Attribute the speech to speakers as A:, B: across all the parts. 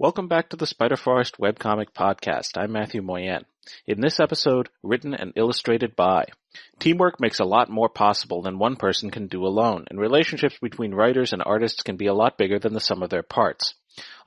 A: Welcome back to the Spiderforest Webcomic podcast. I'm Mathieu Moyen. In this episode, written and illustrated by. Teamwork makes a lot more possible than one person can do alone, and relationships between writers and artists can be a lot bigger than the sum of their parts.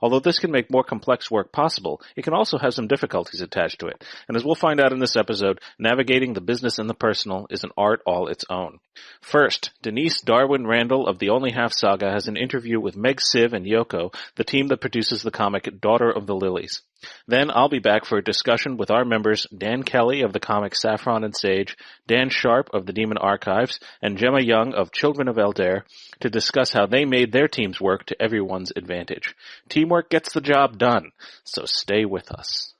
A: Although this can make more complex work possible, it can also have some difficulties attached to it, and as we'll find out in this episode, navigating the business and the personal is an art all its own. First, Denise Darwin Randall of the Only Half Saga has an interview with Meg Syverud and Yoko, the team that produces the comic Daughter of the Lilies. Then I'll be back for a discussion with our members Dan Kelly of the comic Saffron Sage, Dan Sharp of the Demon Archives, and Jemma Young of Children of Eldair to discuss how they made their teams work to everyone's advantage. Teamwork gets the job done, so stay with us.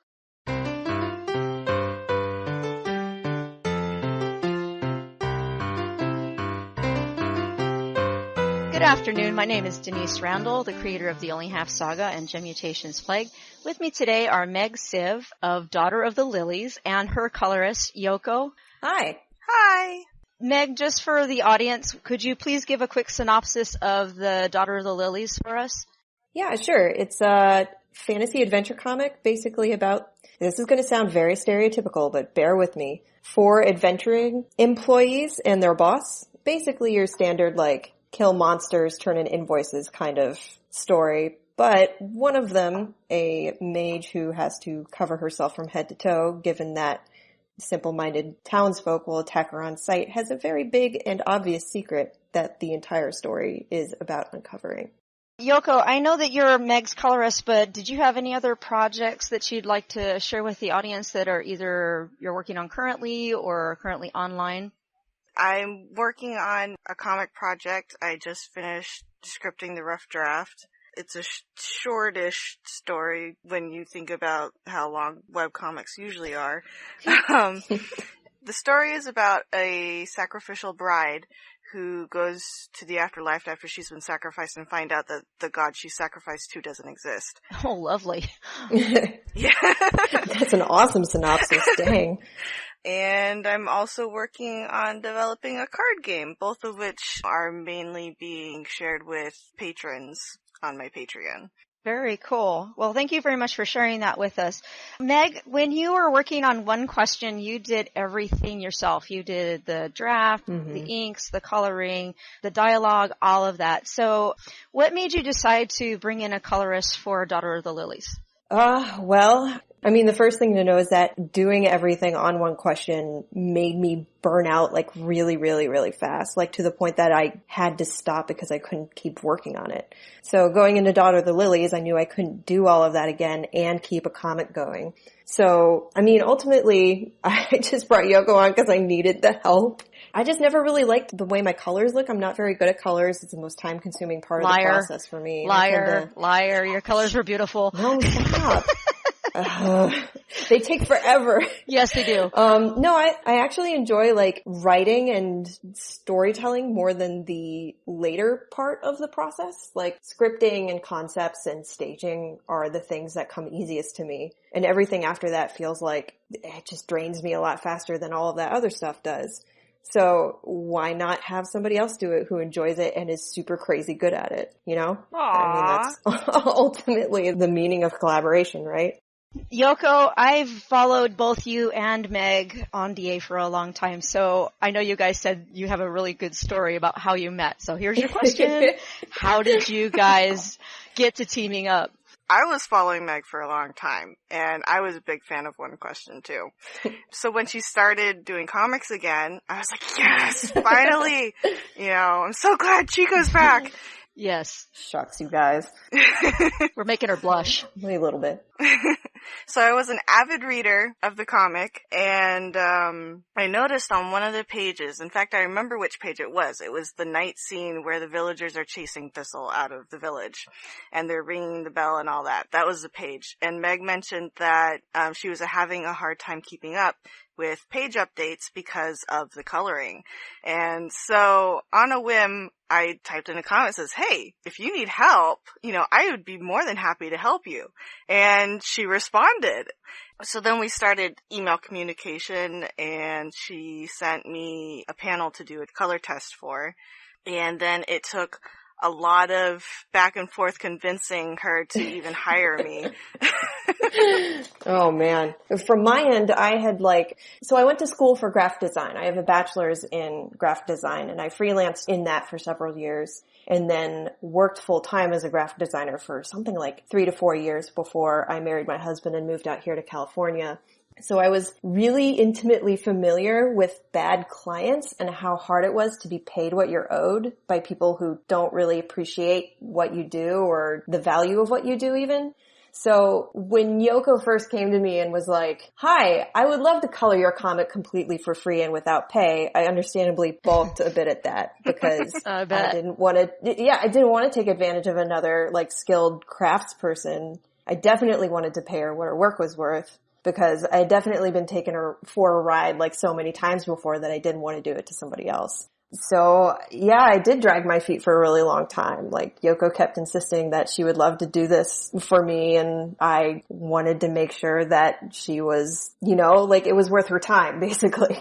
B: Good afternoon. My name is Denise Randall, the creator of the Only Half Saga and Gem Mutations Plague. With me today are Meg Syverud of Daughter of the Lilies and her colorist, Yoko.
C: Hi.
D: Hi.
B: Meg, just for the audience, could you please give a quick synopsis of the Daughter of the Lilies for us?
C: Yeah, sure. It's a fantasy adventure comic basically about, this is going to sound very stereotypical, but bear with me, 4 adventuring employees and their boss. Basically your standard, like, kill monsters, turn in invoices kind of story. But one of them, a mage who has to cover herself from head to toe, given that simple-minded townsfolk will attack her on sight, has a very big and obvious secret that the entire story is about uncovering.
B: Yoko, I know that you're Meg's colorist, but did you have any other projects that you'd like to share with the audience that are either you're working on currently or currently online?
D: I'm working on a comic project. I just finished scripting the rough draft. It's a shortish story when you think about how long webcomics usually are. The story is about a sacrificial bride who goes to the afterlife after she's been sacrificed and find out that the god she sacrificed to doesn't exist.
B: Oh, lovely.
D: Yeah.
C: That's an awesome synopsis, dang.
D: And I'm also working on developing a card game, both of which are mainly being shared with patrons on my Patreon.
B: Very cool. Well, thank you very much for sharing that with us. Meg, when you were working on One Question, you did everything yourself. You did the draft, the inks, the coloring, the dialogue, all of that. So what made you decide to bring in a colorist for Daughter of the Lilies?
C: Well, I mean, the first thing to know is that doing everything on One Question made me burn out like really, really, really fast, like to the point that I had to stop because I couldn't keep working on it. So going into Daughter of the Lilies, I knew I couldn't do all of that again and keep a comic going. So, I mean, ultimately, I just brought Yoko on because I needed the help. I just never really liked the way my colors look. I'm not very good at colors. It's the most time-consuming part of the process for me.
B: Liar. Your colors were beautiful.
C: No, stop. They take forever.
B: Yes, they do.
C: No, I actually enjoy like writing and storytelling more than the later part of the process. Like scripting and concepts and staging are the things that come easiest to me. And everything after that feels like it just drains me a lot faster than all of that other stuff does. So why not have somebody else do it who enjoys it and is super crazy good at it, you know?
D: Aww.
C: I mean, that's ultimately the meaning of collaboration, right?
B: Yoko, I've followed both you and Meg on DA for a long time, so I know you guys said you have a really good story about how you met. So here's your question. How did you guys get to teaming up?
D: I was following Meg for a long time, and I was a big fan of One Question, too. So when she started doing comics again, I was like, yes, finally! You know, I'm so glad Chico's back!
B: Yes.
C: Shucks, you guys.
B: We're making her blush.
C: Only a little bit.
D: So I was an avid reader of the comic, and I noticed on one of the pages, in fact, I remember which page it was. It was the night scene where the villagers are chasing Thistle out of the village, and they're ringing the bell and all that. That was the page. And Meg mentioned that she was having a hard time keeping up with page updates because of the coloring. And so on a whim, I typed in a comment that says, hey, if you need help, you know, I would be more than happy to help you. And she responded. So then we started email communication, and she sent me a panel to do a color test for. And then it took a lot of back and forth convincing her to even hire me.
C: Oh man. From my end, I had so I went to school for graphic design. I have a bachelor's in graphic design and I freelanced in that for several years and then worked full time as a graphic designer for something like 3 to 4 years before I married my husband and moved out here to California. So I was really intimately familiar with bad clients and how hard it was to be paid what you're owed by people who don't really appreciate what you do or the value of what you do even. So when Yoko first came to me and was like, "Hi, I would love to color your comic completely for free and without pay," I understandably balked a bit at that because I didn't want to take advantage of another skilled craftsperson. I definitely wanted to pay her what her work was worth because I had definitely been taken her for a ride so many times before that I didn't want to do it to somebody else. So yeah, I did drag my feet for a really long time. Yoko kept insisting that she would love to do this for me and I wanted to make sure that she was, it was worth her time basically.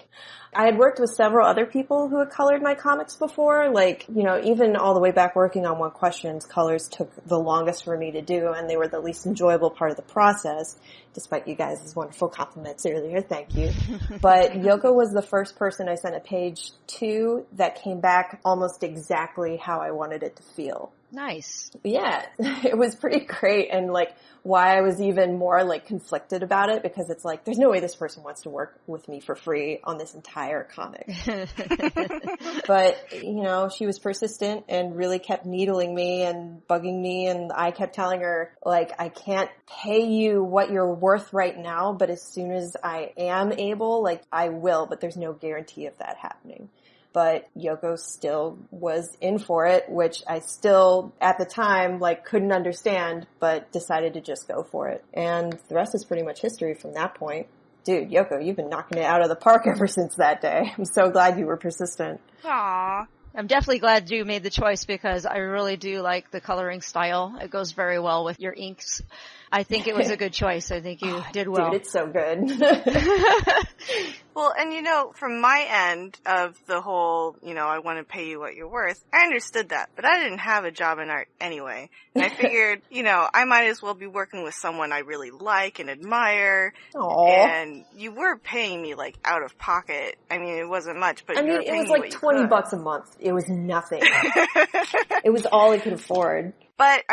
C: I had worked with several other people who had colored my comics before, even all the way back working on One Questions, colors took the longest for me to do and they were the least enjoyable part of the process, despite you guys' wonderful compliments earlier, thank you. But Yoko was the first person I sent a page to that came back almost exactly how I wanted it to feel.
B: Nice.
C: Yeah, it was pretty great and why I was even more conflicted about it because it's there's no way this person wants to work with me for free on this entire comic. But, she was persistent and really kept needling me and bugging me and I kept telling her I can't pay you what you're worth right now, but as soon as I am able, I will, but there's no guarantee of that happening. But Yoko still was in for it, which I still, at the time, couldn't understand, but decided to just go for it. And the rest is pretty much history from that point. Dude, Yoko, you've been knocking it out of the park ever since that day. I'm so glad you were persistent.
D: Aww.
B: I'm definitely glad you made the choice because I really do like the coloring style. It goes very well with your inks. I think it was a good choice. I think you did well.
C: Dude, it's so good.
D: Well, and from my end of the whole, I want to pay you what you're worth, I understood that, but I didn't have a job in art anyway. And I figured, I might as well be working with someone I really like and admire.
C: Aww.
D: And you were paying me out of pocket. I mean, it wasn't much, but you were paying
C: it was $20 a month. It was nothing. It was all I could afford.
D: But,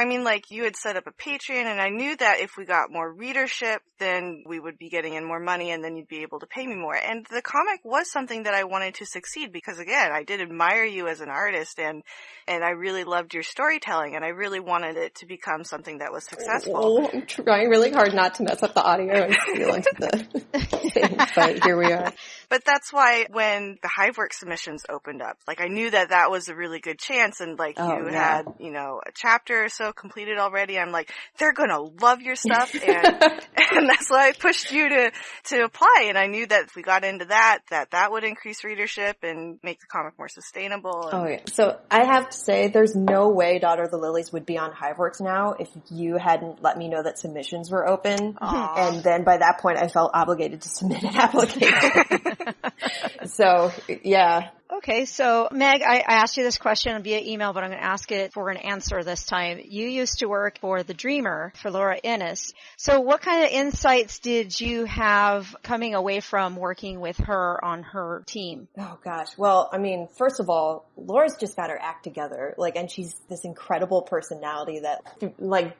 D: you had set up a Patreon, and I knew that if we got more readership, then we would be getting in more money, and then you'd be able to pay me more. And the comic was something that I wanted to succeed, because again, I did admire you as an artist, and I really loved your storytelling, and I really wanted it to become something that was successful.
C: I'm trying really hard not to mess up the audio and steal into the thing, but here we are.
D: But that's why when the Hiveworks submissions opened up, I knew that was a really good chance, and had, a chapter or so completed already. I'm they're gonna love your stuff, and that's why I pushed you to apply. And I knew that if we got into that would increase readership and make the comic more sustainable.
C: Oh yeah. So I have to say, there's no way Daughter of the Lilies would be on Hiveworks now if you hadn't let me know that submissions were open.
D: Aww.
C: And then by that point, I felt obligated to submit an application. So yeah.
B: Okay, so Meg, I asked you this question via email, but I'm going to ask it for an answer this time. You used to work for The Dreamer, for Laura Innes. So what kind of insights did you have coming away from working with her on her team?
C: Oh gosh. Well, first of all, Laura's just got her act together. And she's this incredible personality that,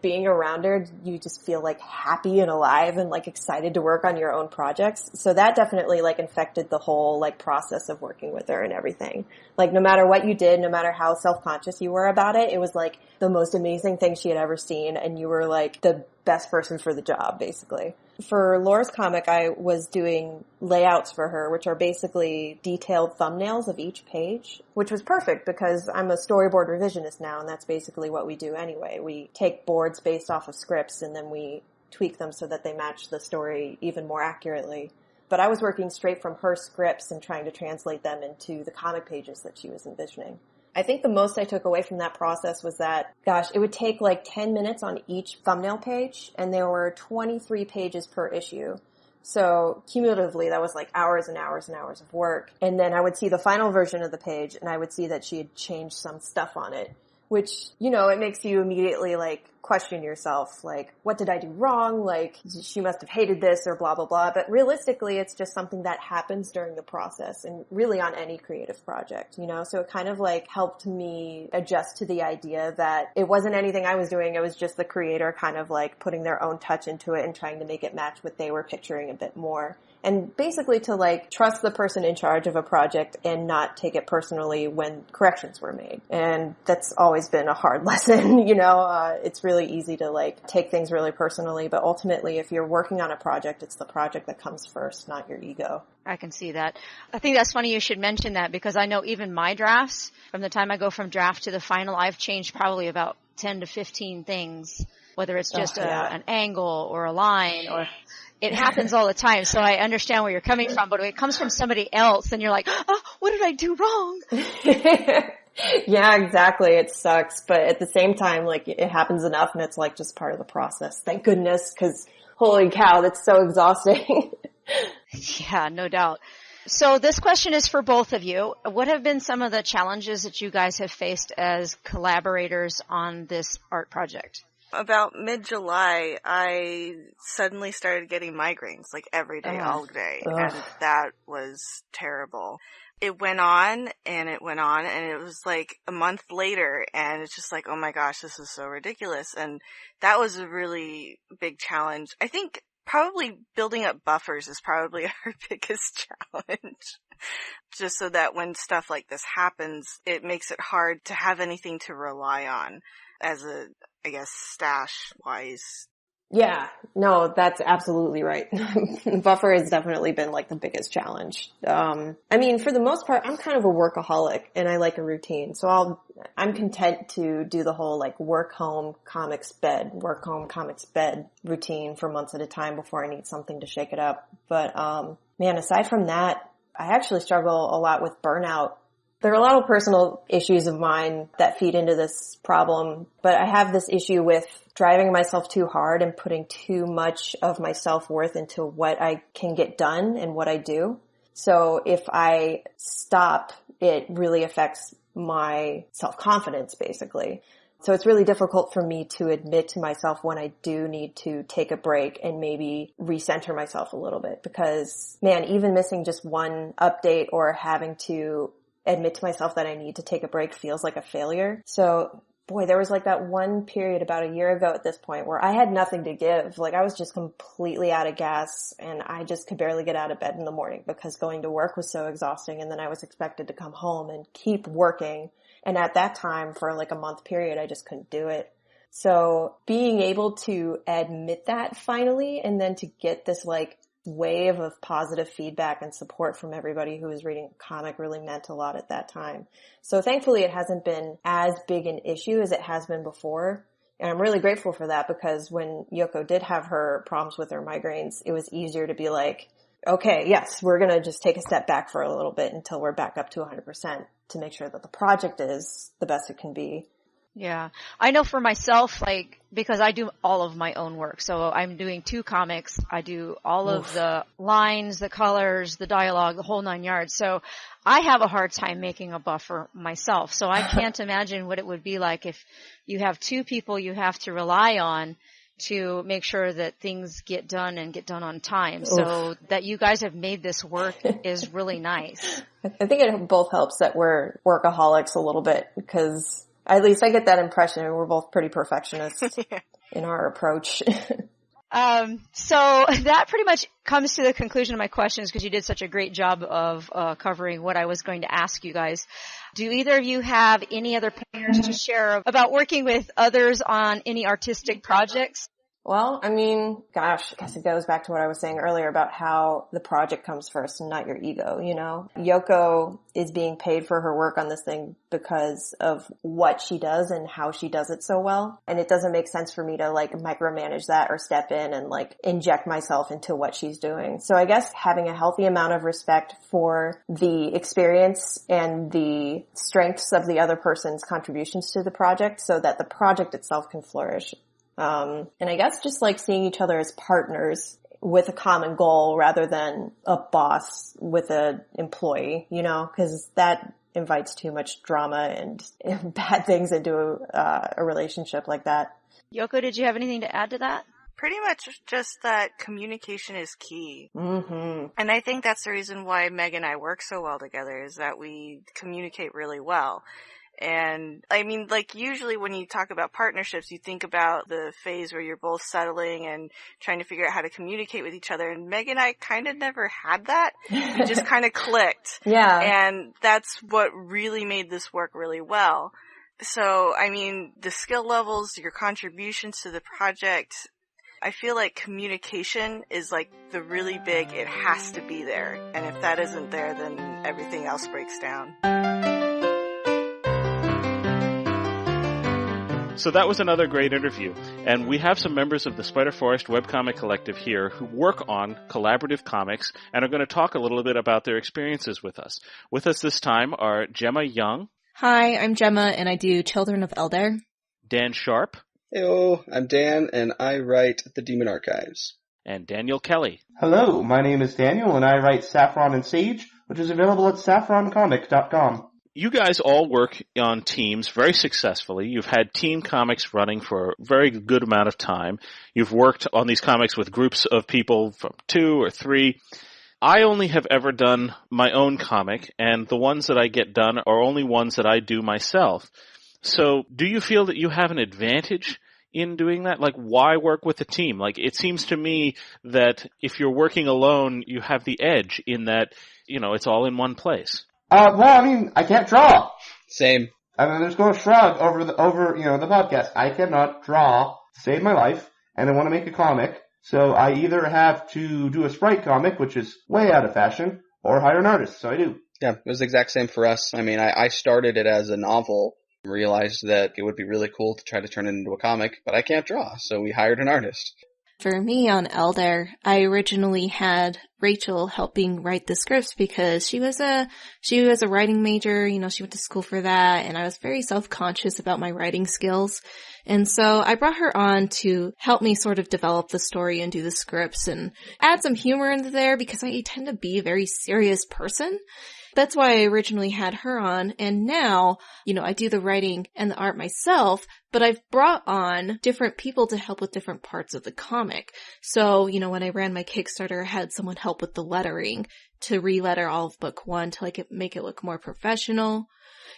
C: being around her, you just feel happy and alive and excited to work on your own projects. So that definitely infected the whole process of working with her and everything. No matter what you did, no matter how self-conscious you were about it, it was the most amazing thing she had ever seen, and you were the best person for the job, basically. For Laura's comic, I was doing layouts for her, which are basically detailed thumbnails of each page, which was perfect because I'm a storyboard revisionist now, and that's basically what we do anyway. We take boards based off of scripts, and then we tweak them so that they match the story even more accurately. But I was working straight from her scripts and trying to translate them into the comic pages that she was envisioning. I think the most I took away from that process was that, it would take 10 minutes on each thumbnail page, and there were 23 pages per issue. So cumulatively, that was hours and hours and hours of work. And then I would see the final version of the page, and I would see that she had changed some stuff on it, which, you know, it makes you immediately like question yourself, like, what did I do wrong? Like, she must have hated this or blah, blah, blah. But realistically, it's just something that happens during the process and really on any creative project, you know? So it kind of like helped me adjust to the idea that it wasn't anything I was doing. It was just the creator kind of like putting their own touch into it and trying to make it match what they were picturing a bit more. And basically to like trust the person in charge of a project and not take it personally when corrections were made. And that's always been a hard lesson, you know, it's really easy to like take things really personally, but ultimately if you're working on a project, it's the project that comes first, not your ego.
B: I can see that. I think that's funny you should mention that, because I know even my drafts, from the time I go from draft to the final, I've changed probably about 10 to 15 things, whether it's just an angle or a line, or it happens all the time. So I understand where you're coming from, but when it comes from somebody else, then you're like, oh, what did I do wrong?
C: Yeah, exactly. It sucks. But at the same time, like, it happens enough and it's like just part of the process. Thank goodness, because holy cow, that's so exhausting.
B: Yeah, no doubt. So this question is for both of you. What have been some of the challenges that you guys have faced as collaborators on this art project?
D: About mid-July, I suddenly started getting migraines, like every day, all day, and that was terrible. It went on, and it went on, and it was like a month later, and it's just like, oh my gosh, this is so ridiculous, and that was a really big challenge. I think probably building up buffers is probably our biggest challenge. Just so that when stuff like this happens, it makes it hard to have anything to rely on as a, I guess, stash-wise.
C: Yeah, no, that's absolutely right. Buffer has definitely been like the biggest challenge. I mean, for the most part, I'm kind of a workaholic and I like a routine. So I'm content to do the whole like work home, comics, bed routine for months at a time before I need something to shake it up. But, man, aside from that, I actually struggle a lot with burnout. There are a lot of personal issues of mine that feed into this problem, but I have this issue with driving myself too hard and putting too much of my self-worth into what I can get done and what I do. So if I stop, it really affects my self-confidence, basically. So it's really difficult for me to admit to myself when I do need to take a break and maybe recenter myself a little bit, because, man, even missing just one update or having to admit to myself that I need to take a break feels like a failure. So, boy, there was like that one period about a year ago at this point where I had nothing to give. Like, I was just completely out of gas and I just could barely get out of bed in the morning because going to work was so exhausting, and then I was expected to come home and keep working. And at that time, for like a month period, I just couldn't do it. So being able to admit that finally, and then to get this like wave of positive feedback and support from everybody who was reading the comic really meant a lot at that time. So thankfully it hasn't been as big an issue as it has been before. And I'm really grateful for that, because when Yoko did have her problems with her migraines, it was easier to be like, okay, yes, we're going to just take a step back for a little bit until we're back up to 100% to make sure that the project is the best it can be.
B: Yeah. I know for myself, like, because I do all of my own work. So I'm doing 2 comics. I do all of the lines, the colors, the dialogue, the whole 9 yards. So I have a hard time making a buffer myself. So I can't imagine what it would be like if you have 2 people you have to rely on to make sure that things get done and get done on time. So that you guys have made this work is really nice.
C: I think it both helps that we're workaholics a little bit, because at least I get that impression. We're both pretty perfectionists in our approach.
B: So that pretty much comes to the conclusion of my questions, because you did such a great job of covering what I was going to ask you guys. Do either of you have any other pointers to share about working with others on any artistic projects?
C: Well, I mean, gosh, I guess it goes back to what I was saying earlier about how the project comes first and not your ego, you know? Yoko is being paid for her work on this thing because of what she does and how she does it so well. And it doesn't make sense for me to like micromanage that or step in and like inject myself into what she's doing. So I guess having a healthy amount of respect for the experience and the strengths of the other person's contributions to the project so that the project itself can flourish. And I guess just like seeing each other as partners with a common goal rather than a boss with an employee, you know, because that invites too much drama and bad things into a relationship like that.
B: Yoko, did you have anything to add to that?
D: Pretty much just that communication is key.
C: Mm-hmm.
D: And I think that's the reason why Meg and I work so well together, is that we communicate really well. And I mean, like, usually when you talk about partnerships, you think about the phase where you're both settling and trying to figure out how to communicate with each other. And Meg and I kind of never had that. We just kind of clicked.
C: Yeah.
D: And that's what really made this work really well. So, I mean, the skill levels, your contributions to the project, I feel like communication is like the really big, it has to be there. And if that isn't there, then everything else breaks down.
A: So that was another great interview, and we have some members of the Spiderforest Webcomic Collective here who work on collaborative comics and are going to talk a little bit about their experiences with us. With us this time are Jemma Young.
E: Hi, I'm Jemma, and I do Children of Eldair.
A: Dan Sharp.
F: Heyo, I'm Dan, and I write The Demon Archives.
A: And Daniel Kelly.
G: Hello, my name is Daniel, and I write Saffron Sage, which is available at saffroncomic.com.
A: You guys all work on teams very successfully. You've had team comics running for a very good amount of time. You've worked on these comics with groups of people from 2 or 3. I only have ever done my own comic, and the ones that I get done are only ones that I do myself. So do you feel that you have an advantage in doing that? Like, why work with a team? Like, it seems to me that if you're working alone, you have the edge in that, you know, it's all in one place.
G: Well, I mean, I can't draw.
F: Same.
G: I'm just going to shrug over the podcast. I cannot draw to save my life, and I want to make a comic. So I either have to do a sprite comic, which is way out of fashion, or hire an artist. So I do.
F: Yeah, it was the exact same for us. I mean, I started it as a novel, realized that it would be really cool to try to turn it into a comic, but I can't draw, so we hired an artist.
E: For me on Eldair, I originally had Rachel helping write the scripts because she was a writing major, you know, she went to school for that, and I was very self-conscious about my writing skills. And so I brought her on to help me sort of develop the story and do the scripts and add some humor into there because I tend to be a very serious person. That's why I originally had her on, and now, you know, I do the writing and the art myself, but I've brought on different people to help with different parts of the comic. So, you know, when I ran my Kickstarter, I had someone help with the lettering to re-letter all of book 1 to make it look more professional.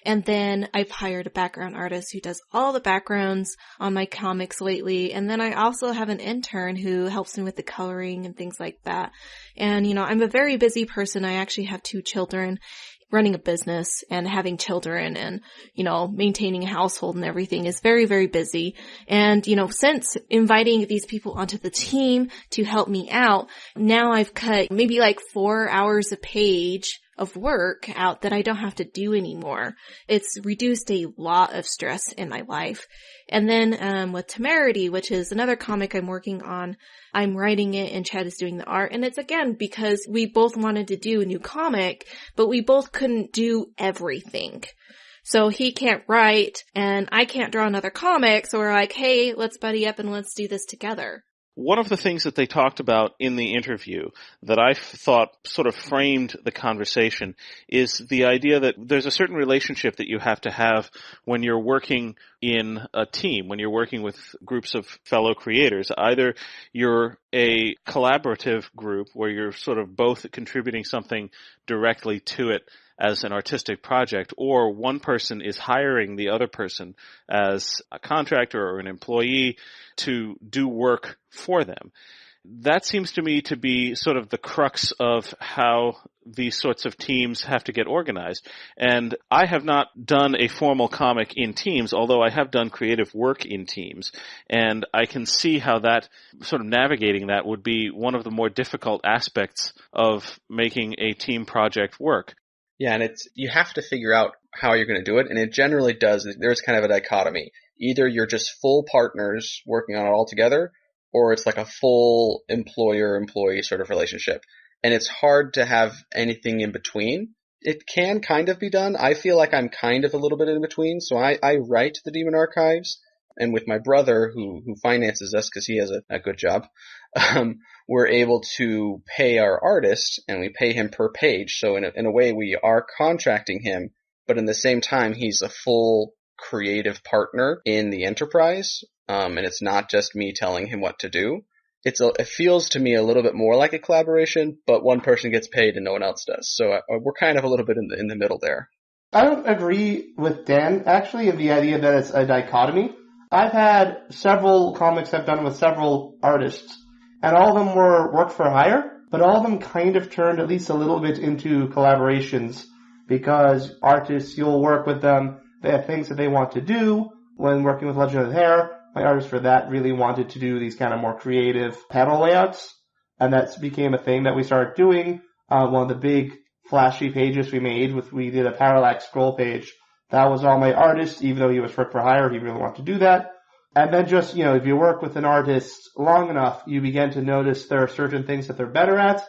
E: And then I've hired a background artist who does all the backgrounds on my comics lately. And then I also have an intern who helps me with the coloring and things like that. And, you know, I'm a very busy person. I actually have 2 children. Running a business and having children and, you know, maintaining a household and everything is very, very busy. And, you know, since inviting these people onto the team to help me out, now I've cut maybe like 4 hours a page of work out that I don't have to do anymore. It's reduced a lot of stress in my life. And then with Temerity, which is another comic I'm working on, I'm writing it and Chad is doing the art. And it's again because we both wanted to do a new comic, but we both couldn't do everything. So he can't write and I can't draw another comic. So we're like, hey, let's buddy up and let's do this together.
A: One of the things that they talked about in the interview that I thought sort of framed the conversation is the idea that there's a certain relationship that you have to have when you're working in a team, when you're working with groups of fellow creators. Either you're a collaborative group where you're sort of both contributing something directly to it as an artistic project, or one person is hiring the other person as a contractor or an employee to do work for them. That seems to me to be sort of the crux of how these sorts of teams have to get organized. And I have not done a formal comic in teams, although I have done creative work in teams. And I can see how that sort of navigating that would be one of the more difficult aspects of making a team project work.
F: Yeah, and you have to figure out how you're going to do it, and it generally does. There's kind of a dichotomy. Either you're just full partners working on it all together, or it's like a full employer-employee sort of relationship. And it's hard to have anything in between. It can kind of be done. I feel like I'm kind of a little bit in between, so I write the Demon Archives, and with my brother, who finances us because he has a good job, we're able to pay our artist, and we pay him per page. So in a way, we are contracting him, but in the same time, he's a full creative partner in the enterprise, and it's not just me telling him what to do. It feels to me a little bit more like a collaboration, but one person gets paid and no one else does. So we're kind of a little bit in the middle there.
G: I don't agree with Dan, actually, in the idea that it's a dichotomy. I've had several comics I've done with several artists, and all of them were work for hire, but all of them kind of turned at least a little bit into collaborations, because artists, you'll work with them, they have things that they want to do. When working with Legend of the Hair, my artist for that really wanted to do these kind of more creative panel layouts, and that became a thing that we started doing. One of the big flashy pages we made, we did a parallax scroll page. That was all my artist, even though he was work for hire, he really wanted to do that. And then just, if you work with an artist long enough, you begin to notice there are certain things that they're better at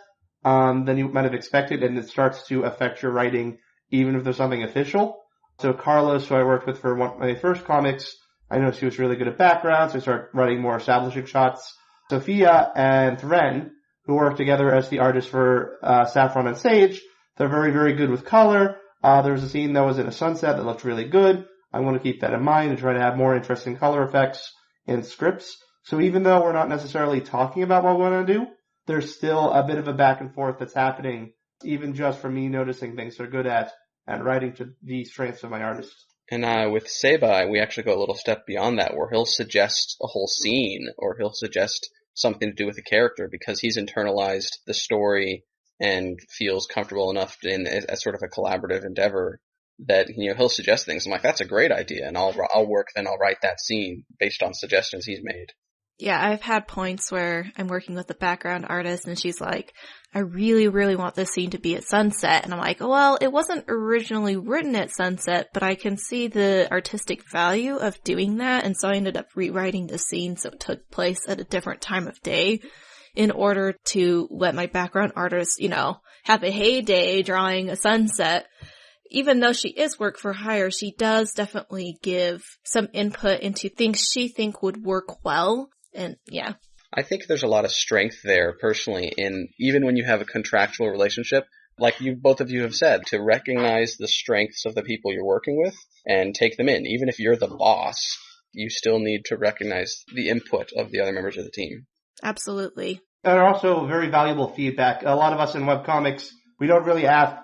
G: than you might have expected, and it starts to affect your writing, even if there's something official. So Carlos, who I worked with for one of my first comics, I noticed he was really good at backgrounds, so I started writing more establishing shots. Sophia and Thren, who worked together as the artists for Saffron Sage, they're very, very good with color. There was a scene that was in a sunset that looked really good. I want to keep that in mind and try to have more interesting color effects in scripts. So even though we're not necessarily talking about what we want to do, there's still a bit of a back and forth that's happening, even just from me noticing things they're good at and writing to the strengths of my artist.
F: And with Seba, we actually go a little step beyond that, where he'll suggest a whole scene, or he'll suggest something to do with the character, because he's internalized the story and feels comfortable enough in as sort of a collaborative endeavor that he'll suggest things. I'm like, that's a great idea, and I'll write that scene based on suggestions he's made.
E: Yeah, I've had points where I'm working with the background artist and she's like, I really, really want this scene to be at sunset. And I'm like, well, it wasn't originally written at sunset, but I can see the artistic value of doing that. And so I ended up rewriting the scene so it took place at a different time of day in order to let my background artist, have a heyday drawing a sunset. Even though she is work for hire, she does definitely give some input into things she think would work well. And yeah.
F: I think there's a lot of strength there personally in even when you have a contractual relationship, like both of you have said, to recognize the strengths of the people you're working with and take them in. Even if you're the boss, you still need to recognize the input of the other members of the team.
E: Absolutely.
G: And also very valuable feedback. A lot of us in webcomics, we don't really have,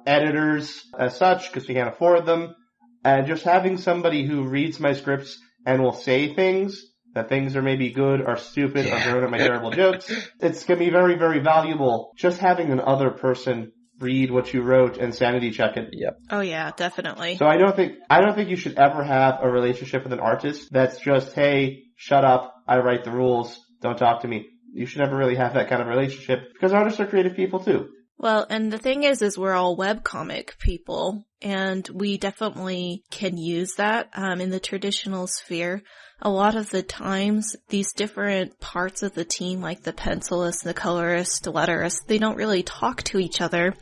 G: editors as such because we can't afford them. And just having somebody who reads my scripts and will say things, that things are maybe good or stupid or grown at my terrible jokes, it's going to be very, very valuable just having another person read what you wrote and sanity check it.
F: Yep.
E: Oh yeah, definitely.
G: So I don't think you should ever have a relationship with an artist that's just, hey, shut up, I write the rules, don't talk to me. You should never really have that kind of relationship because artists are creative people too.
E: Well, and the thing is we're all webcomic people, and we definitely can use that in the traditional sphere. A lot of the times, these different parts of the team, like the pencilist, the colorist, the letterist, they don't really talk to each other.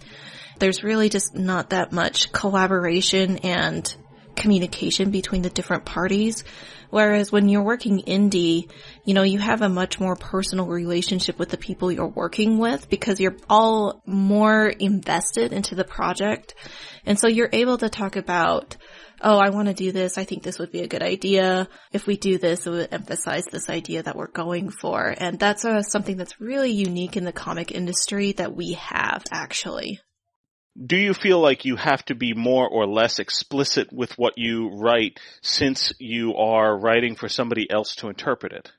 E: There's really just not that much collaboration and communication between the different parties. Whereas when you're working indie, you have a much more personal relationship with the people you're working with because you're all more invested into the project. And so you're able to talk about, oh, I want to do this. I think this would be a good idea. If we do this, it would emphasize this idea that we're going for. And that's something that's really unique in the comic industry that we have, actually.
A: Do you feel like you have to be more or less explicit with what you write since you are writing for somebody else to interpret it?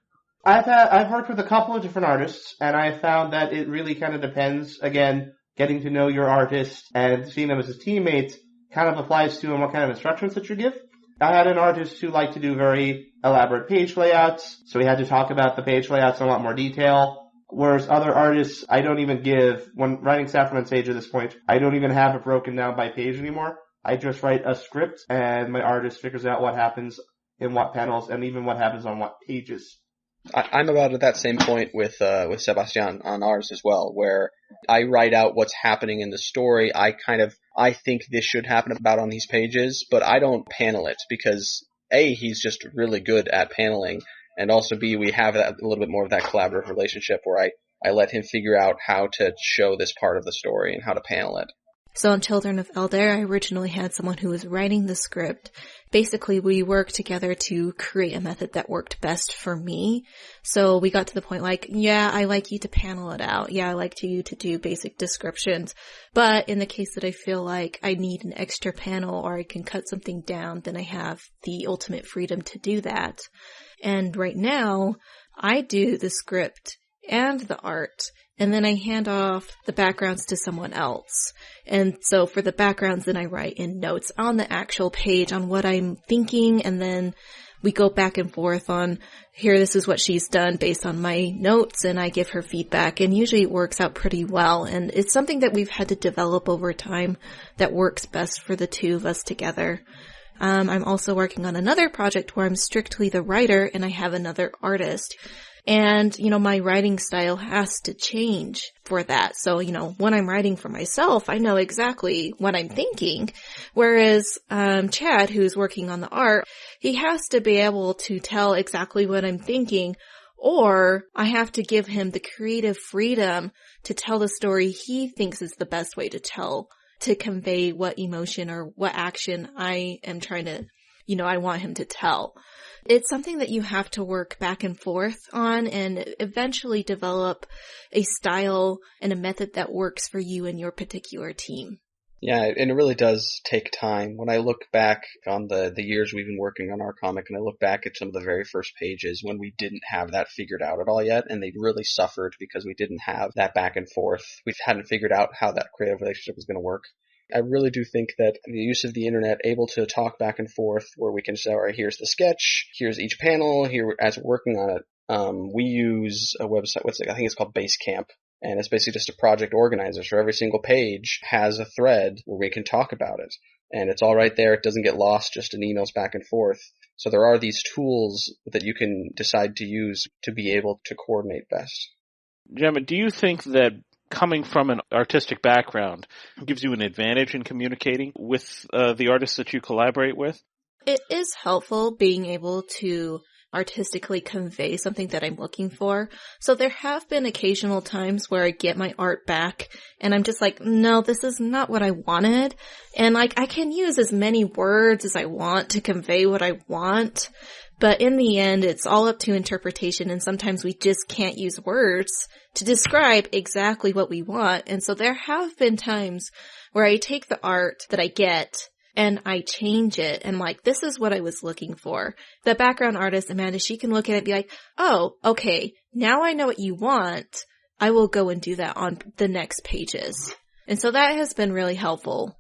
G: I've worked with a couple of different artists, and I found that it really kind of depends. Again, getting to know your artist and seeing them as a teammate kind of applies to what kind of instructions that you give. I had an artist who liked to do very elaborate page layouts, so we had to talk about the page layouts in a lot more detail. Whereas other artists, I don't even give, when writing Saffron Sage at this point, I don't even have it broken down by page anymore. I just write a script and my artist figures out what happens in what panels and even what happens on what pages.
F: I'm about at that same point with Sebastian on ours as well, where I write out what's happening in the story. I think this should happen about on these pages, but I don't panel it because A, he's just really good at paneling. And also, B, we have a little bit more of that collaborative relationship where I let him figure out how to show this part of the story and how to panel it.
E: So on Children of Eldair, I originally had someone who was writing the script. Basically, we worked together to create a method that worked best for me. So we got to the point like, yeah, I like you to panel it out. Yeah, I like you to do basic descriptions. But in the case that I feel like I need an extra panel or I can cut something down, then I have the ultimate freedom to do that. And right now, I do the script and the art, and then I hand off the backgrounds to someone else. And so for the backgrounds, then I write in notes on the actual page on what I'm thinking, and then we go back and forth on, here, this is what she's done based on my notes, and I give her feedback, and usually it works out pretty well. And it's something that we've had to develop over time that works best for the two of us together. I'm also working on another project where I'm strictly the writer and I have another artist. And, my writing style has to change for that. So, when I'm writing for myself, I know exactly what I'm thinking. Whereas, Chad, who's working on the art, he has to be able to tell exactly what I'm thinking, or I have to give him the creative freedom to tell the story he thinks is the best way to tell, to convey what emotion or what action I am trying to, I want him to tell. It's something that you have to work back and forth on and eventually develop a style and a method that works for you and your particular team.
F: Yeah, and it really does take time. When I look back on the years we've been working on our comic, and I look back at some of the very first pages when we didn't have that figured out at all yet, and they really suffered because we didn't have that back and forth. We hadn't figured out how that creative relationship was going to work. I really do think that the use of the internet, able to talk back and forth, where we can say, all right, here's the sketch, here's each panel, here as we're working on it, we use a website, I think it's called Basecamp, and it's basically just a project organizer, so every single page has a thread where we can talk about it, and it's all right there, it doesn't get lost just in emails back and forth. So there are these tools that you can decide to use to be able to coordinate best.
A: Jemma, do you think that coming from an artistic background gives you an advantage in communicating with the artists that you collaborate with?
E: It is helpful being able to artistically convey something that I'm looking for. So there have been occasional times where I get my art back and I'm just like, no, this is not what I wanted. And I can use as many words as I want to convey what I want. But in the end, it's all up to interpretation, and sometimes we just can't use words to describe exactly what we want. And so there have been times where I take the art that I get and I change it, and this is what I was looking for. The background artist, Amanda, she can look at it and be like, oh, okay, now I know what you want. I will go and do that on the next pages. And so that has been really helpful.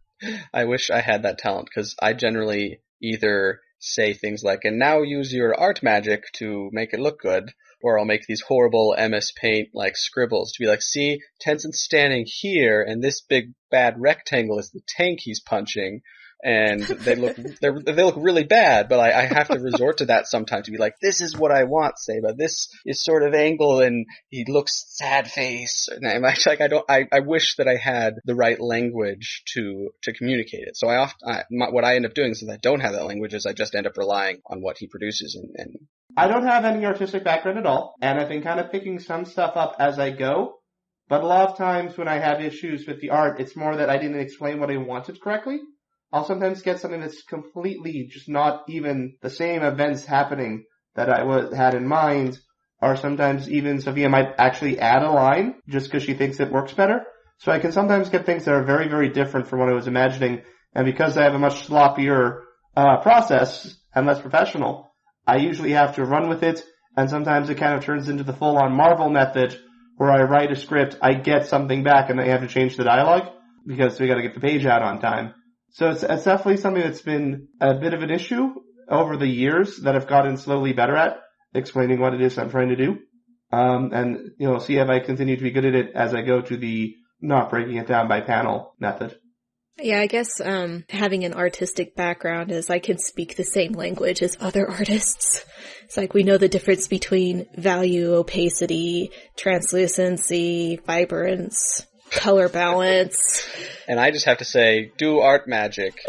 F: I wish I had that talent, because I generally either say things like, and now use your art magic to make it look good, or I'll make these horrible MS Paint scribbles to be like, see, Tencent's standing here, and this big bad rectangle is the tank he's punching, and they look really bad, but I have to resort to that sometimes to be like, this is what I want, Saba. This is sort of angle, and he looks sad face. And I'm actually I wish that I had the right language to communicate it. So what I end up doing, since I don't have that language, is I just end up relying on what he produces. And
G: I don't have any artistic background at all, and I've been kind of picking some stuff up as I go. But a lot of times when I have issues with the art, it's more that I didn't explain what I wanted correctly. I'll sometimes get something that's completely just not even the same events happening that I had in mind, or sometimes even Sophia might actually add a line just because she thinks it works better. So I can sometimes get things that are very, very different from what I was imagining, and because I have a much sloppier process and less professional, I usually have to run with it, and sometimes it kind of turns into the full-on Marvel method where I write a script, I get something back, and I have to change the dialogue because we got to get the page out on time. So it's definitely something that's been a bit of an issue over the years that I've gotten slowly better at explaining what it is I'm trying to do. And see if I continue to be good at it as I go to the not breaking it down by panel method.
E: Yeah, I guess having an artistic background is I can speak the same language as other artists. It's like we know the difference between value, opacity, translucency, vibrance, color balance.
F: And I just have to say, do art magic.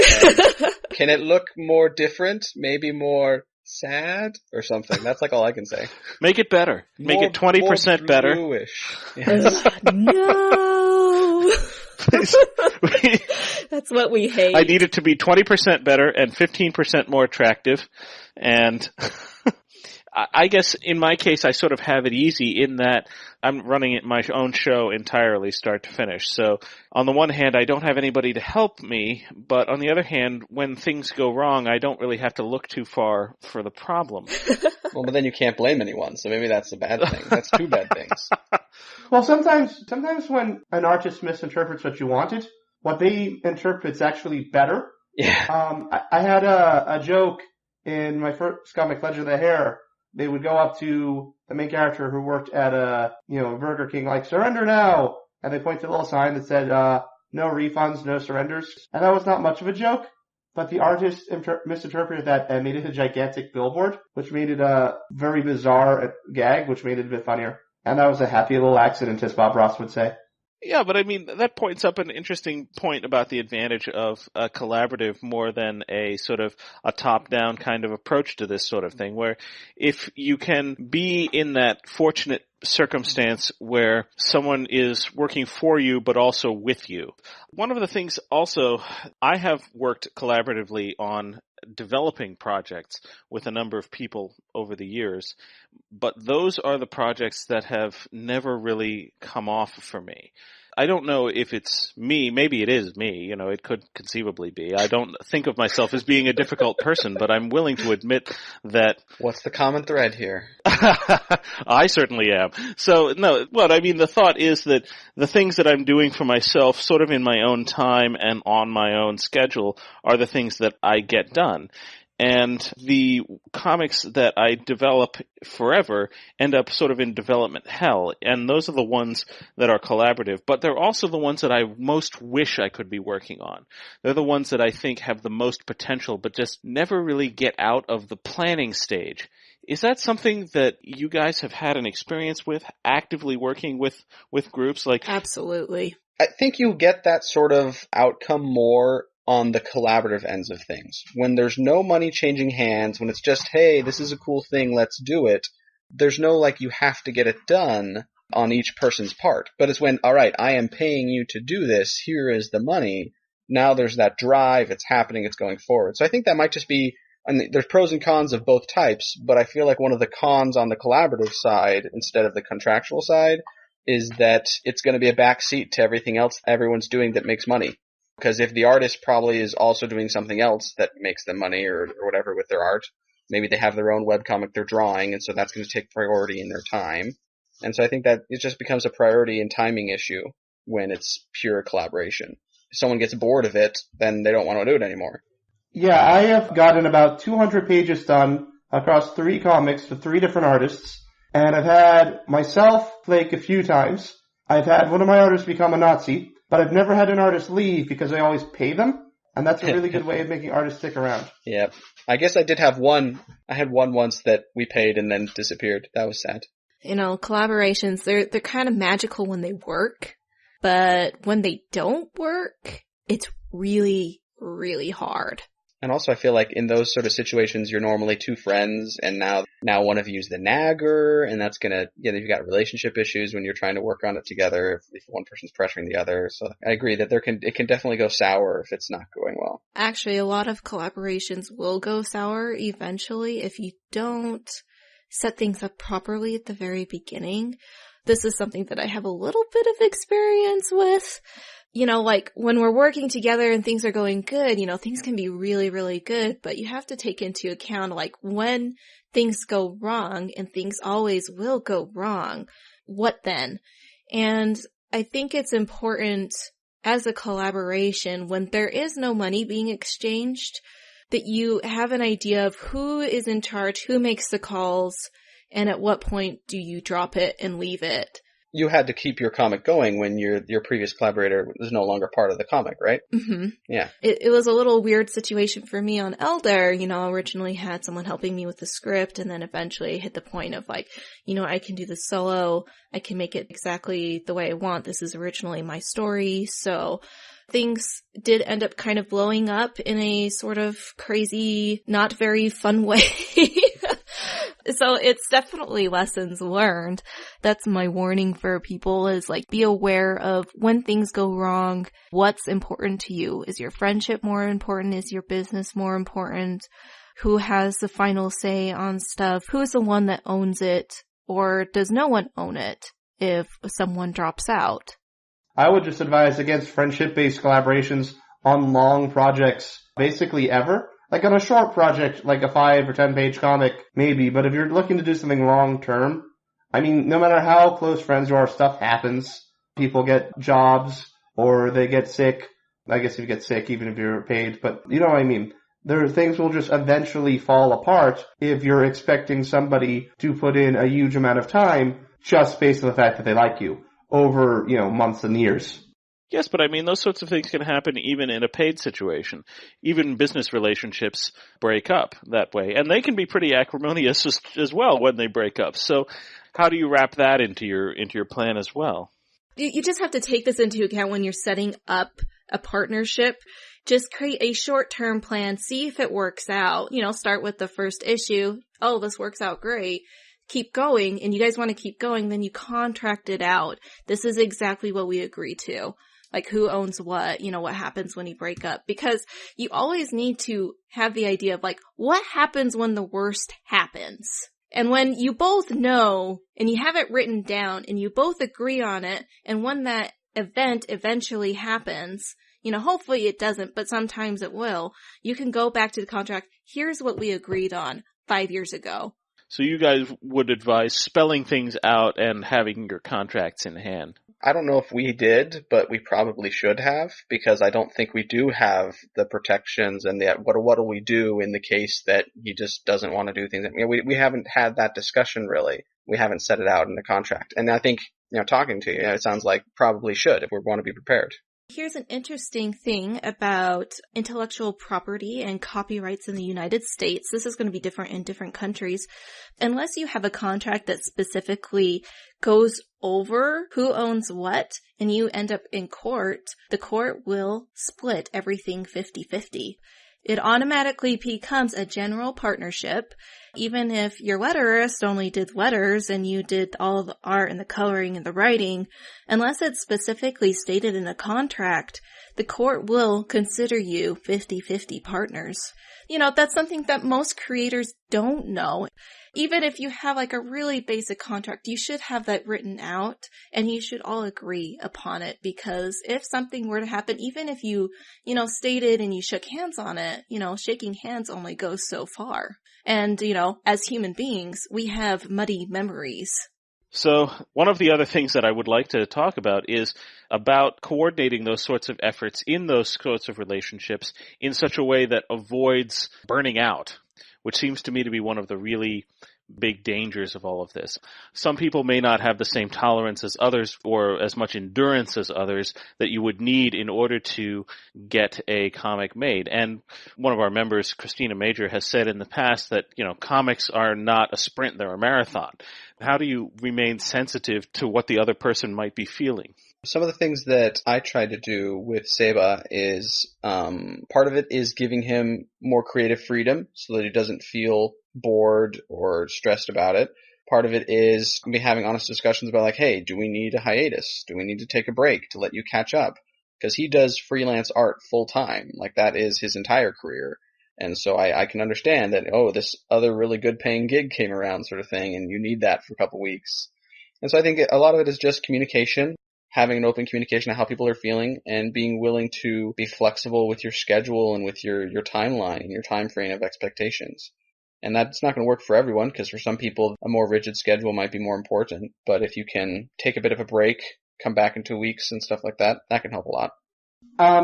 F: Can it look more different? Maybe more sad or something? That's all I can say.
A: Make it better. Make it 20% better.
F: Yes.
E: No! That's what we hate.
A: I need it to be 20% better and 15% more attractive. And I guess in my case, I sort of have it easy in that I'm running my own show entirely, start to finish. So on the one hand, I don't have anybody to help me, but on the other hand, when things go wrong, I don't really have to look too far for the problem.
F: Well, but then you can't blame anyone, so maybe that's a bad thing. That's two bad things.
G: Well, sometimes when an artist misinterprets what you wanted, what they interpret's actually better.
F: Yeah.
G: I had a joke in my first comic, Legend of the Hare. They would go up to the main character who worked at a Burger King, like, surrender now! And they point to a little sign that said, no refunds, no surrenders. And that was not much of a joke, but the artist misinterpreted that and made it a gigantic billboard, which made it a very bizarre gag, which made it a bit funnier. And that was a happy little accident, as Bob Ross would say.
A: Yeah, but I mean, that points up an interesting point about the advantage of a collaborative more than a sort of a top-down kind of approach to this sort of thing, where if you can be in that fortunate circumstance where someone is working for you but also with you. One of the things also, I have worked collaboratively on developing projects with a number of people over the years, but those are the projects that have never really come off for me. I don't know if it's me. Maybe it is me. It could conceivably be. I don't think of myself as being a difficult person, but I'm willing to admit that...
F: What's the common thread here?
A: I certainly am. So, no, the thought is that the things that I'm doing for myself, sort of in my own time and on my own schedule, are the things that I get done. And the comics that I develop forever end up sort of in development hell. And those are the ones that are collaborative. But they're also the ones that I most wish I could be working on. They're the ones that I think have the most potential, but just never really get out of the planning stage. Is that something that you guys have had an experience with, actively working with groups?
E: Absolutely.
F: I think you get that sort of outcome more on the collaborative ends of things. When there's no money changing hands, when it's just, hey, this is a cool thing, let's do it, there's no, you have to get it done on each person's part. But it's when, all right, I am paying you to do this, here is the money, now there's that drive, it's happening, it's going forward. So I think that might just be, there's pros and cons of both types, but I feel like one of the cons on the collaborative side, instead of the contractual side, is that it's going to be a backseat to everything else everyone's doing that makes money. Because if the artist probably is also doing something else that makes them money or whatever with their art, maybe they have their own webcomic they're drawing, and so that's going to take priority in their time. And so I think that it just becomes a priority and timing issue when it's pure collaboration. If someone gets bored of it, then they don't want to do it anymore.
G: Yeah, I have gotten about 200 pages done across 3 comics with 3 different artists, and I've had myself flake a few times. I've had one of my artists become a Nazi, but I've never had an artist leave because I always pay them, and that's a really good way of making artists stick around.
F: Yeah. I guess I did have one. I had one once that we paid and then disappeared. That was sad.
E: Collaborations, they're kind of magical when they work, but when they don't work, it's really, really hard.
F: And also I feel like in those sort of situations, you're normally 2 friends, and now one of you's the nagger, and that's gonna, you've got relationship issues when you're trying to work on it together if one person's pressuring the other. So I agree that it can definitely go sour if it's not going well. Actually,
E: a lot of collaborations will go sour eventually if you don't set things up properly at the very beginning. This is something that I have a little bit of experience with. When we're working together and things are going good, things can be really, really good, but you have to take into account, when things go wrong, and things always will go wrong, what then? And I think it's important as a collaboration, when there is no money being exchanged, that you have an idea of who is in charge, who makes the calls, and at what point do you drop it and leave it.
F: You had to keep your comic going when your previous collaborator was no longer part of the comic, right?
E: Mm-hmm.
F: Yeah.
E: It was a little weird situation for me on Eldair. Originally had someone helping me with the script, and then eventually hit the point of I can do this solo. I can make it exactly the way I want. This is originally my story. So things did end up kind of blowing up in a sort of crazy, not very fun way. So it's definitely lessons learned. That's my warning for people is like, be aware of when things go wrong, what's important to you. Is your friendship more important? Is your business more important? Who has the final say on stuff? Who's the one that owns it? Or does no one own it if someone drops out?
G: I would just advise against friendship-based collaborations on long projects, basically ever. Like on a short project, like a 5 or 10 page comic, maybe, but if you're looking to do something long term, I mean, no matter how close friends you are, stuff happens. People get jobs, or they get sick. I guess if you get sick, even if you're paid, but you know what I mean. Things will just eventually fall apart if you're expecting somebody to put in a huge amount of time just based on the fact that they like you over, months and years.
A: Yes, but I mean, those sorts of things can happen even in a paid situation. Even business relationships break up that way, and they can be pretty acrimonious as well when they break up. So how do you wrap that into your plan as well?
E: You just have to take this into account when you're setting up a partnership. Just create a short-term plan, see if it works out. Start with the first issue. Oh, this works out great. Keep going, and you guys want to keep going, then you contract it out. This is exactly what we agree to. Like, who owns what, what happens when you break up. Because you always need to have the idea of, like, what happens when the worst happens? And when you both know, and you have it written down, and you both agree on it, and when that event eventually happens, hopefully it doesn't, but sometimes it will, you can go back to the contract. Here's what we agreed on 5 years ago.
A: So you guys would advise spelling things out and having your contracts in hand?
F: I don't know if we did, but we probably should have, because I don't think we do have the protections and what do we do in the case that he just doesn't want to do things. We haven't had that discussion really. We haven't set it out in the contract. And I think, talking to you, it sounds like probably should if we want to be prepared.
E: Here's an interesting thing about intellectual property and copyrights in the United States. This is going to be different in different countries. Unless you have a contract that specifically goes over who owns what and you end up in court, the court will split everything 50-50. It automatically becomes a general partnership, even if your letterist only did letters and you did all of the art and the coloring and the writing. Unless it's specifically stated in the contract, the court will consider you 50-50 partners. That's something that most creators don't know. Even if you have like a really basic contract, you should have that written out and you should all agree upon it, because if something were to happen, even if you, stated and you shook hands on it, shaking hands only goes so far. And, as human beings, we have muddy memories.
A: So one of the other things that I would like to talk about is about coordinating those sorts of efforts in those sorts of relationships in such a way that avoids burning out, which seems to me to be one of the really big dangers of all of this. Some people may not have the same tolerance as others or as much endurance as others that you would need in order to get a comic made. And one of our members, Christina Major, has said in the past that, comics are not a sprint, they're a marathon. How do you remain sensitive to what the other person might be feeling?
F: Some of the things that I try to do with Seba is, part of it is giving him more creative freedom so that he doesn't feel bored or stressed about it. Part of it is me having honest discussions about like, hey, do we need a hiatus? Do we need to take a break to let you catch up? Because he does freelance art full time. Like that is his entire career. And so I can understand that, this other really good paying gig came around sort of thing, and you need that for a couple weeks. And so I think a lot of it is just communication, having an open communication of how people are feeling and being willing to be flexible with your schedule and with your timeline and your time frame of expectations. And that's not going to work for everyone, because for some people, a more rigid schedule might be more important. But if you can take a bit of a break, come back in 2 weeks and stuff like that, that can help a lot.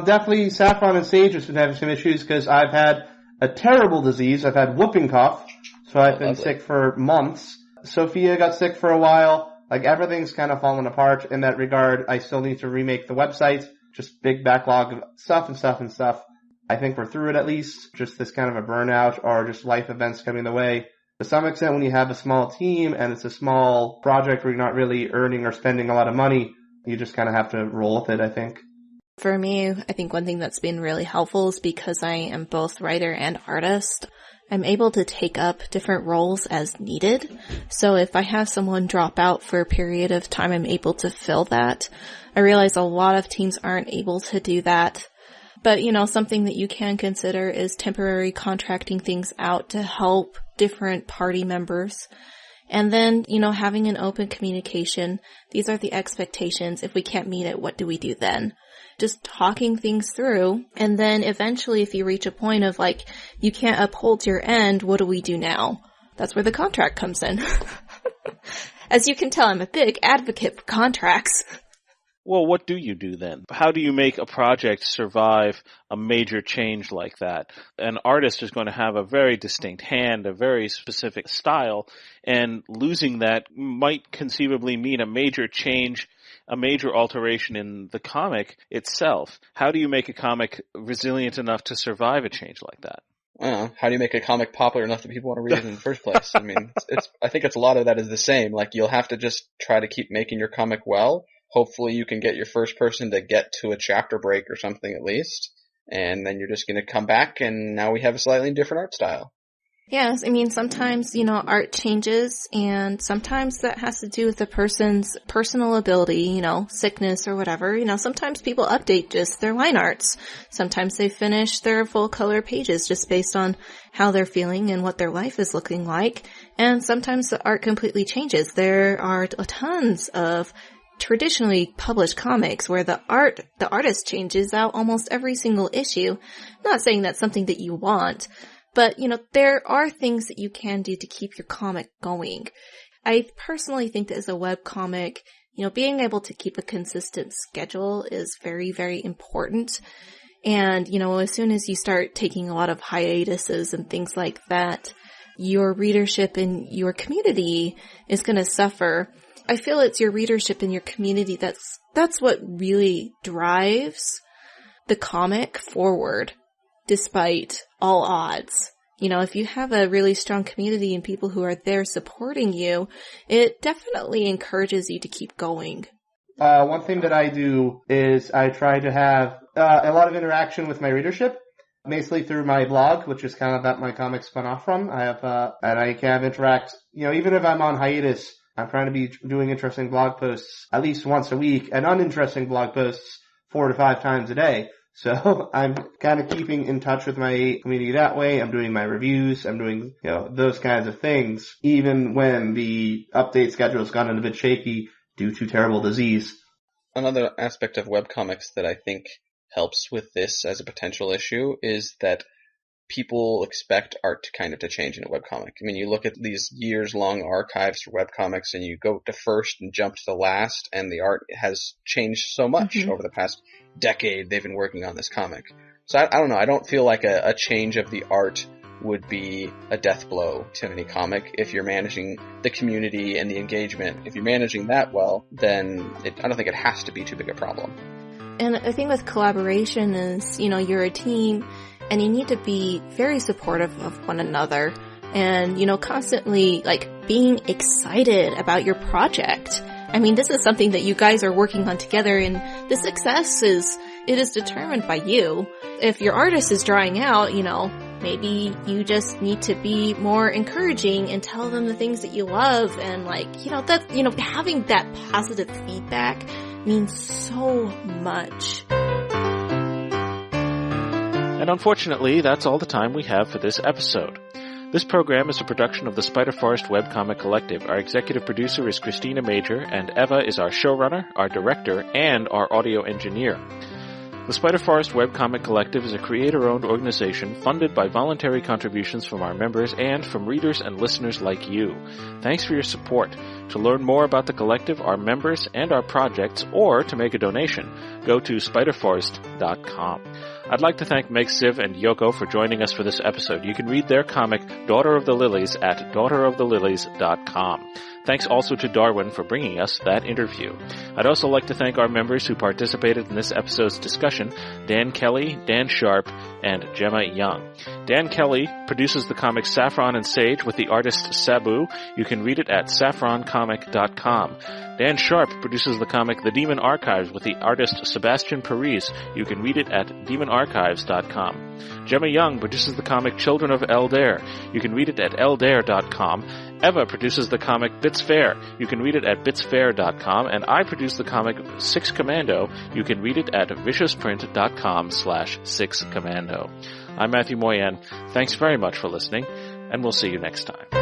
G: Definitely Saffron and Sage has been having some issues because I've had a terrible disease. I've had whooping cough, so I've been sick for months. Sophia got sick for a while. Like, everything's kind of fallen apart in that regard. I still need to remake the website. Just big backlog of stuff. I think we're through it at least. Just this kind of a burnout or just life events coming the way. To some extent, when you have a small team and it's a small project where you're not really earning or spending a lot of money, you just kind of have to roll with it, I think.
E: For me, I think one thing that's been really helpful is because I am both writer and artist, I'm able to take up different roles as needed. So if I have someone drop out for a period of time, I'm able to fill that. I realize a lot of teams aren't able to do that. But, something that you can consider is temporary contracting things out to help different party members. And then, having an open communication. These are the expectations. If we can't meet it, what do we do then? Just talking things through. And then eventually, if you reach a point of you can't uphold your end, what do we do now? That's where the contract comes in. As you can tell, I'm a big advocate for contracts.
A: Well, what do you do then? How do you make a project survive a major change like that? An artist is going to have a very distinct hand, a very specific style, and losing that might conceivably mean a major change, a major alteration in the comic itself. How do you make a comic resilient enough to survive a change like that?
F: How do you make a comic popular enough that people want to read it in the first place? I mean, I think it's a lot of that is the same. You'll have to just try to keep making your comic well. Hopefully you can get your first person to get to a chapter break or something at least. And then you're just going to come back and now we have a slightly different art style.
E: Yes, sometimes, art changes and sometimes that has to do with the person's personal ability, sickness or whatever. Sometimes people update just their line arts. Sometimes they finish their full color pages just based on how they're feeling and what their life is looking like. And sometimes the art completely changes. There are tons of traditionally published comics where the artist changes out almost every single issue. Not saying that's something that you want, but there are things that you can do to keep your comic going. I personally think that as a webcomic, being able to keep a consistent schedule is very, very important. And, as soon as you start taking a lot of hiatuses and things like that, your readership and your community is going to suffer. I feel it's your readership and your community that's what really drives the comic forward, despite all odds. If you have a really strong community and people who are there supporting you, it definitely encourages you to keep going.
G: One thing that I do is I try to have a lot of interaction with my readership, basically through my blog, which is kind of that my comic spun off from. I have, and I can interact, even if I'm on hiatus, I'm trying to be doing interesting blog posts at least once a week and uninteresting blog posts 4 to 5 times a day. So I'm kind of keeping in touch with my community that way. I'm doing my reviews. I'm doing, those kinds of things, even when the update schedule has gotten a bit shaky due to terrible disease.
F: Another aspect of webcomics that I think helps with this as a potential issue is that people expect art to change in a webcomic. You look at these years-long archives for webcomics and you go to first and jump to the last, and the art has changed so much over the past decade they've been working on this comic. So I don't know, I don't feel like a change of the art would be a death blow to any comic if you're managing the community and the engagement. If you're managing that well, then I don't think it has to be too big a problem.
E: And the thing with collaboration is, you're a team, and you need to be very supportive of one another and, constantly, being excited about your project. This is something that you guys are working on together, and the success is determined by you. If your artist is drying out, maybe you just need to be more encouraging and tell them the things that you love, and having that positive feedback means so much.
A: And unfortunately, that's all the time we have for this episode. This program is a production of the Spiderforest Webcomic Collective. Our executive producer is Christina Major, and Eva is our showrunner, our director, and our audio engineer. The Spiderforest Webcomic Collective is a creator-owned organization funded by voluntary contributions from our members and from readers and listeners like you. Thanks for your support. To learn more about the collective, our members, and our projects, or to make a donation, go to spiderforest.com. I'd like to thank Meg Syverud and Yoko for joining us for this episode. You can read their comic, Daughter of the Lilies, at daughterofthelilies.com. Thanks also to Darwin for bringing us that interview. I'd also like to thank our members who participated in this episode's discussion, Dan Kelly, Dan Sharp, and Jemma Young. Dan Kelly produces the comic Saffron Sage with the artist Sabu. You can read it at saffroncomic.com. Dan Sharp produces the comic The Demon Archives with the artist Sebastian Paris. You can read it at demonarchives.com. GameArchives.com. Jemma Young produces the comic Children of Eldair. You can read it at Eldair.com. Eva produces the comic Bits Fair. You can read it at bitsfair.com. And I produce the comic Six Commando. You can read it at viciousprint.com/sixcommando. I'm Mathieu Moyen. Thanks very much for listening, and we'll see you next time.